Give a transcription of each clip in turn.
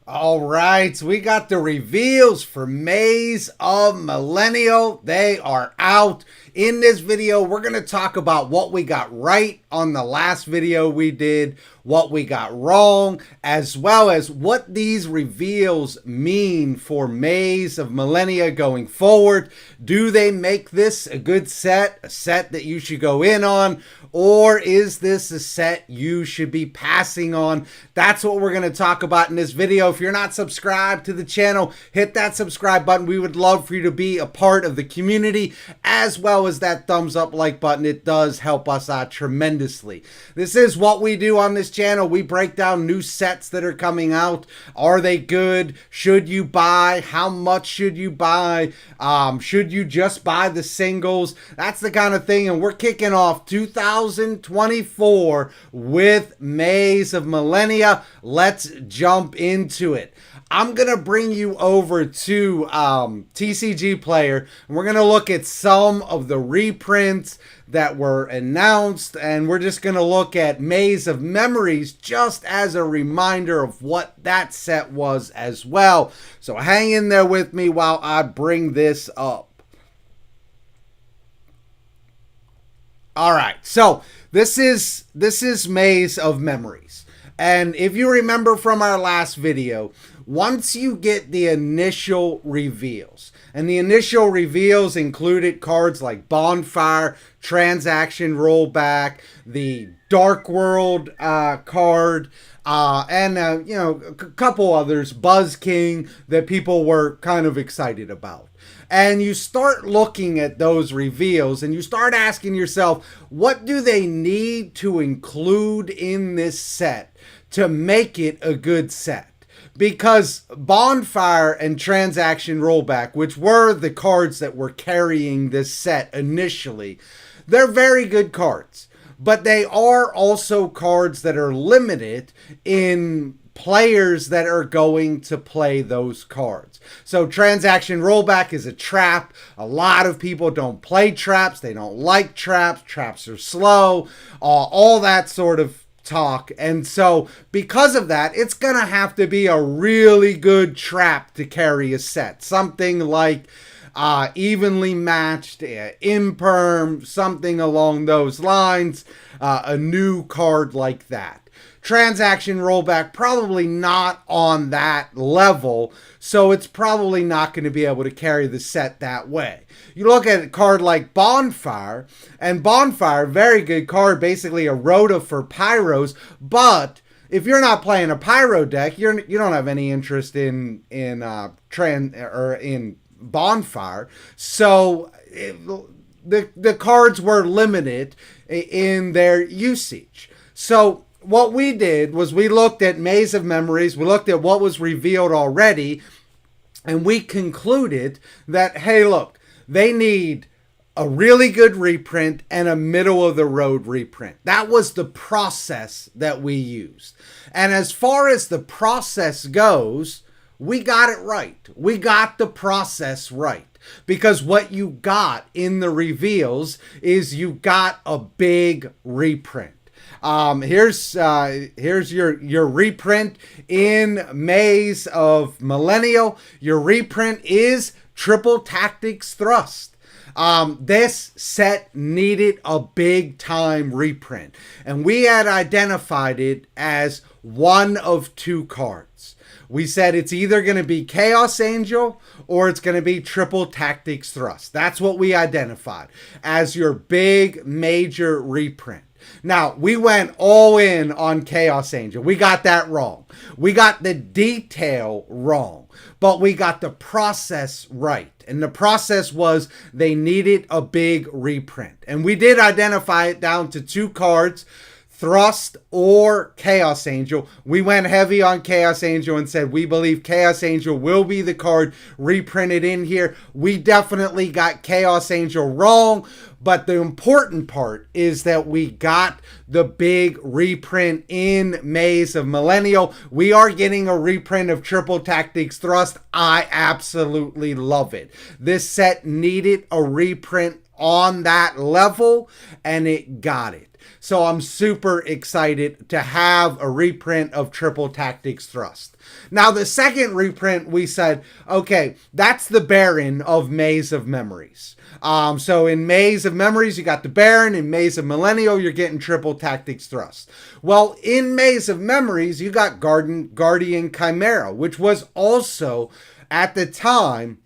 All right, we got the reveals for Maze of Millennia. They are out. In this video, we're going to talk about what we got right on the last video we did, what we got wrong, as well as what these reveals mean for Maze of Millennia going forward. Do they make this a good set, a set that you should go in on, or is this a set you should be passing on? That's what we're going to talk about in this video. If you're not subscribed to the channel, hit that subscribe button. We would love for you to be a part of the community, as well as that thumbs up like button. It does help us out tremendously. This is what we do on this channel. We break down new sets that are coming out. Are they good? Should you buy? How much should you buy? Should you just buy the singles? That's the kind of thing. And we're kicking off 2024 with Maze of Millennia. Let's jump into it. I'm going to bring you over to TCG Player, and we're going to look at some of the reprints that were announced, and we're just going to look at Maze of Memories just as a reminder of what that set was as well. So hang in there with me while I bring this up. All right, so this is Maze of Memories. And if you remember from our last video, once you get the initial reveals, and the initial reveals included cards like Bonfire, Transaction Rollback, the Dark World card, and a couple others, Buzz King, that people were kind of excited about. And you start looking at those reveals and you start asking yourself, what do they need to include in this set to make it a good set? Because Bonfire and Transaction Rollback, which were the cards that were carrying this set initially, they're very good cards. But they are also cards that are limited in players that are going to play those cards. So Transaction Rollback is a trap. A lot of people don't play traps. They don't like traps. Traps are slow. All that sort of talk. And so because of that, it's gonna have to be a really good trap to carry a set. Something like evenly matched, imperm, something along those lines, a new card like that. Transaction Rollback, probably not on that level, so it's probably not going to be able to carry the set that way. You look at a card like Bonfire, and Bonfire, very good card, basically a Rhoda for Pyros, but if you're not playing a Pyro deck, you don't have any interest in Bonfire, so the cards were limited in their usage. So what we did was we looked at Maze of Memories, we looked at what was revealed already, and we concluded that, hey, look, they need a really good reprint and a middle-of-the-road reprint. That was the process that we used. And as far as the process goes, we got it right. We got the process right. Because what you got in the reveals is you got a big reprint. Here's your reprint in Maze of Millennia. Your reprint is Triple Tactics Thrust. This set needed a big time reprint, and we had identified it as one of two cards. We said it's either going to be Chaos Angel or it's going to be Triple Tactics Thrust. That's what we identified as your big major reprint. Now, we went all in on Chaos Angel. We got that wrong. We got the detail wrong, but we got the process right. And the process was they needed a big reprint. And we did identify it down to two cards, Thrust or Chaos Angel. We went heavy on Chaos Angel and said we believe Chaos Angel will be the card reprinted in here. We definitely got Chaos Angel wrong, but the important part is that we got the big reprint in Maze of Millennia. We are getting a reprint of Triple Tactics Thrust. I absolutely love it. This set needed a reprint on that level, and it got it. So I'm super excited to have a reprint of Triple Tactics Thrust. Now, the second reprint, we said, okay, that's the Baron of Maze of Memories. So in Maze of Memories, you got the Baron. In Maze of Millennia, you're getting Triple Tactics Thrust. Well, in Maze of Memories, you got Guardian Chimera, which was also, at the time,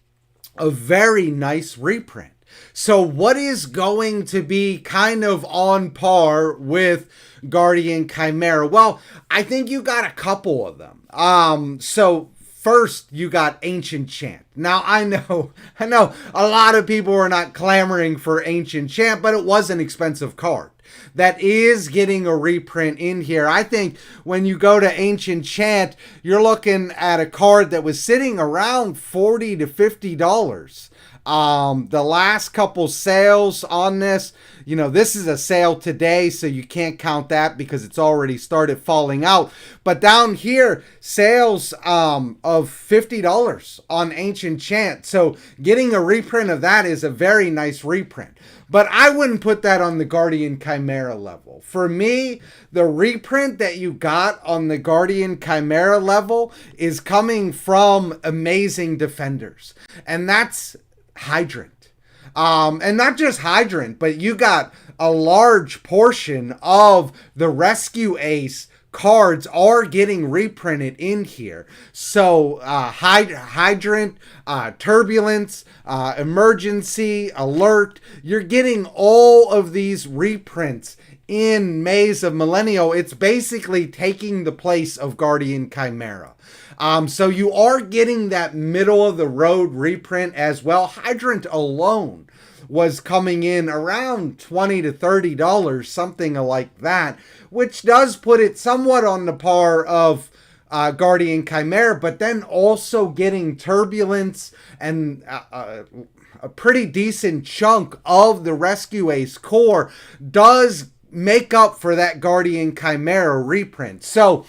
a very nice reprint. So what is going to be kind of on par with Guardian Chimera? Well, I think you got a couple of them. So first you got Ancient Chant. Now I know a lot of people are not clamoring for Ancient Chant, but it was an expensive card that is getting a reprint in here. I think when you go to Ancient Chant, you're looking at a card that was sitting around $40 to $50. The last couple sales on this, this is a sale today, so you can't count that because it's already started falling out. But down here, sales of $50 on Ancient Chant. So getting a reprint of that is a very nice reprint. But I wouldn't put that on the Guardian Chimera level. For me, the reprint that you got on the Guardian Chimera level is coming from Amazing Defenders. And that's Hydrant. And not just Hydrant, but you got a large portion of the Rescue Ace cards are getting reprinted in here. So Hydrant, Turbulence, Emergency, Alert, you're getting all of these reprints in Maze of Millennia. It's basically taking the place of Guardian Chimera. So you are getting that middle of the road reprint as well. Hydrant alone was coming in around $20 to $30, something like that, which does put it somewhat on the par of Guardian Chimera, but then also getting Turbulence and a pretty decent chunk of the Rescue Ace core does make up for that Guardian Chimera reprint. So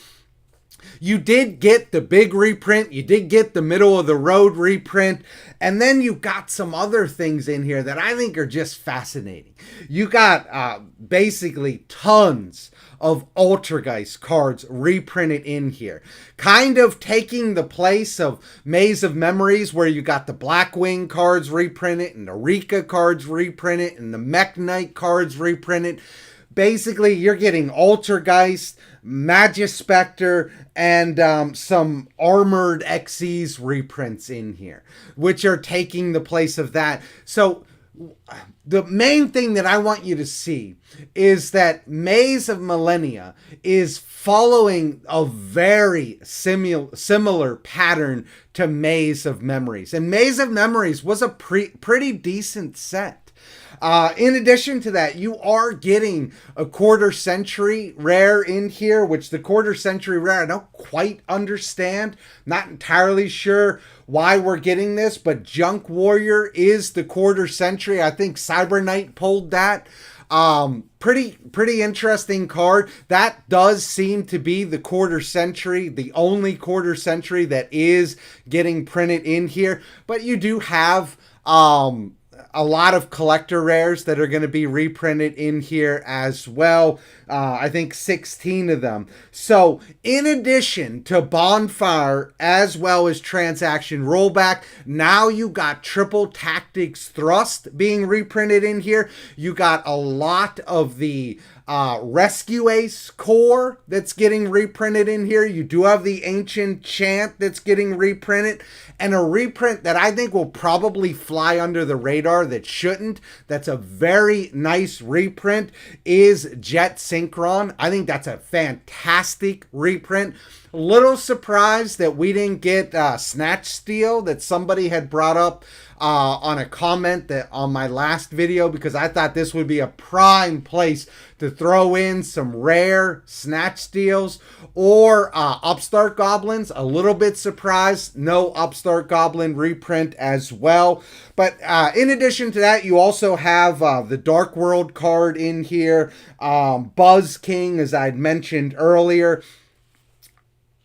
you did get the big reprint, you did get the middle of the road reprint, and then you got some other things in here that I think are just fascinating. You got basically tons of Altergeist cards reprinted in here, kind of taking the place of Maze of Memories, where you got the Blackwing cards reprinted and the Rika cards reprinted and the Mech Knight cards reprinted. Basically, you're getting Altergeist, Magispector, and some Armored Xyz reprints in here, which are taking the place of that. So the main thing that I want you to see is that Maze of Millennia is following a very similar pattern to Maze of Memories. And Maze of Memories was a pretty decent set. In addition to that, you are getting a quarter century rare in here, which the quarter century rare, I don't quite understand. Not entirely sure why we're getting this, but Junk Warrior is the quarter century. I think Cyber Knight pulled that. Pretty interesting card. That does seem to be the quarter century, the only quarter century that is getting printed in here. But you do have a lot of collector rares that are going to be reprinted in here as well. I think 16 of them. So in addition to Bonfire as well as Transaction Rollback, now you got Triple Tactics Thrust being reprinted in here. You got a lot of the Rescue Ace core that's getting reprinted in here. You do have the Ancient Chant that's getting reprinted, and a reprint that I think will probably fly under the radar that shouldn't. That's a very nice reprint is Jet Synchron. I think that's a fantastic reprint. A little surprised that we didn't get Snatch Steel that somebody had brought up on a comment that on my last video, because I thought this would be a prime place to throw in some rare Snatch Steals or Upstart Goblins. A little bit surprised, no Upstart Goblin reprint as well. But in addition to that, you also have the Dark World card in here, Buzz King, as I'd mentioned earlier.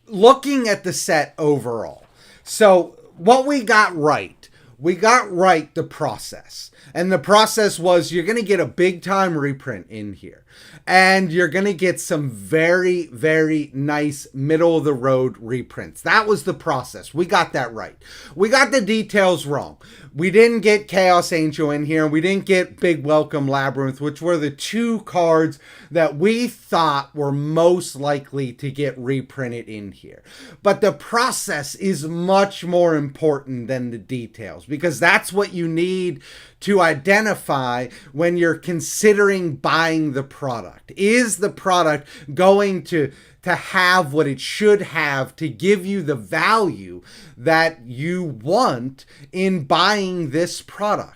Looking at the set overall, so what we got right we got right the process. And the process was you're going to get a big time reprint in here. And you're going to get some very, very nice middle of the road reprints. That was the process. We got that right. We got the details wrong. We didn't get Chaos Angel in here. We didn't get Big Welcome Labyrinth, which were the two cards that we thought were most likely to get reprinted in here. But the process is much more important than the details, because that's what you need to identify when you're considering buying the product. Is the product going to have what it should have to give you the value that you want in buying this product?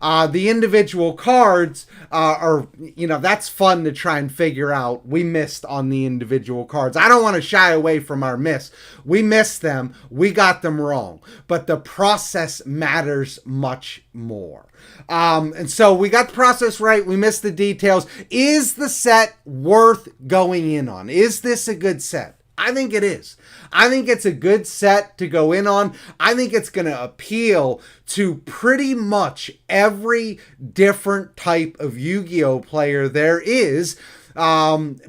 The individual cards are, that's fun to try and figure out. We missed on the individual cards. I don't want to shy away from our miss. We missed them. We got them wrong. But the process matters much more. And so we got the process right. We missed the details. Is the set worth going in on? Is this a good set? I think it is. I think it's a good set to go in on. I think it's going to appeal to pretty much every different type of Yu-Gi-Oh player there is,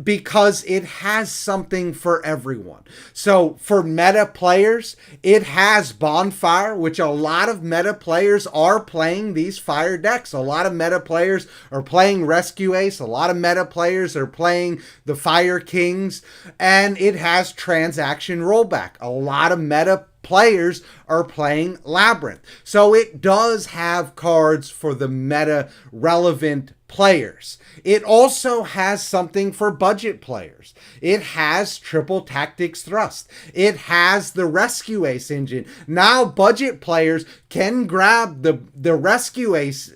because it has something for everyone. So for meta players, it has Bonfire, which a lot of meta players are playing these fire decks. A lot of meta players are playing Rescue Ace. A lot of meta players are playing the Fire Kings. And it has Transaction Rollback. A lot of meta players are playing Labyrinth. So it does have cards for the meta relevant players. It also has something for budget players. It has Triple Tactics Thrust. It has the Rescue Ace engine. Now budget players can grab the Rescue Ace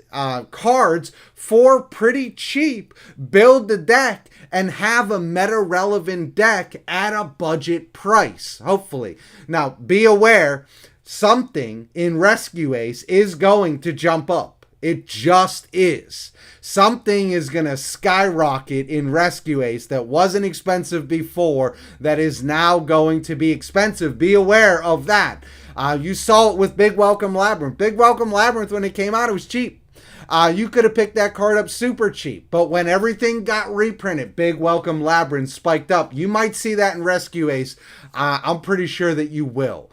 cards for pretty cheap, build the deck, and have a meta relevant deck at a budget price, hopefully. Now be aware, something in Rescue Ace is going to jump up. It just is. Something is going to skyrocket in Rescue Ace that wasn't expensive before that is now going to be expensive. Be aware of that. You saw it with Big Welcome Labyrinth. Big Welcome Labyrinth, when it came out, it was cheap. You could have picked that card up super cheap. But when everything got reprinted, Big Welcome Labyrinth spiked up. You might see that in Rescue Ace. I'm pretty sure that you will.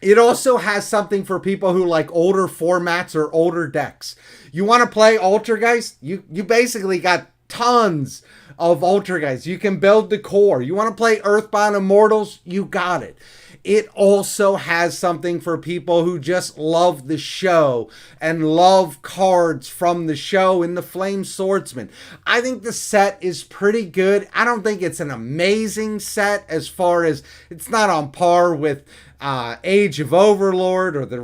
It also has something for people who like older formats or older decks. You want to play Altergeist? You basically got tons of Altergeist. You can build the core. You want to play Earthbound Immortals? You got it. It also has something for people who just love the show and love cards from the show in the Flame Swordsman. I think the set is pretty good. I don't think it's an amazing set, as far as it's not on par with Age of Overlord or the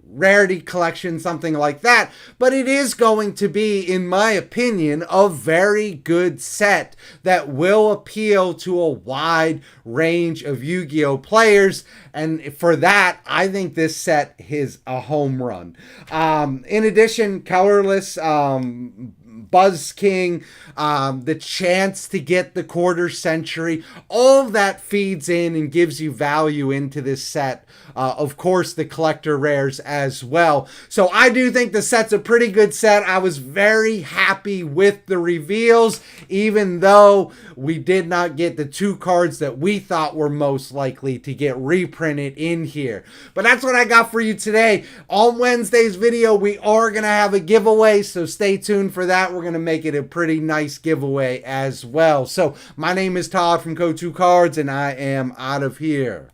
Rarity Collection, something like that. But it is going to be, in my opinion, a very good set that will appeal to a wide range of Yu-Gi-Oh players. And for that, I think this set is a home run. In addition, colorless, Buzz King, the chance to get the quarter century, all of that feeds in and gives you value into this set. Of course, the collector rares as well. So I do think the set's a pretty good set. I was very happy with the reveals, even though we did not get the two cards that we thought were most likely to get reprinted in here. But that's what I got for you today. On Wednesday's video, we are going to have a giveaway, so stay tuned for that. We're going to make it a pretty nice giveaway as well. So my name is Todd from Go2 Cards, and I am out of here.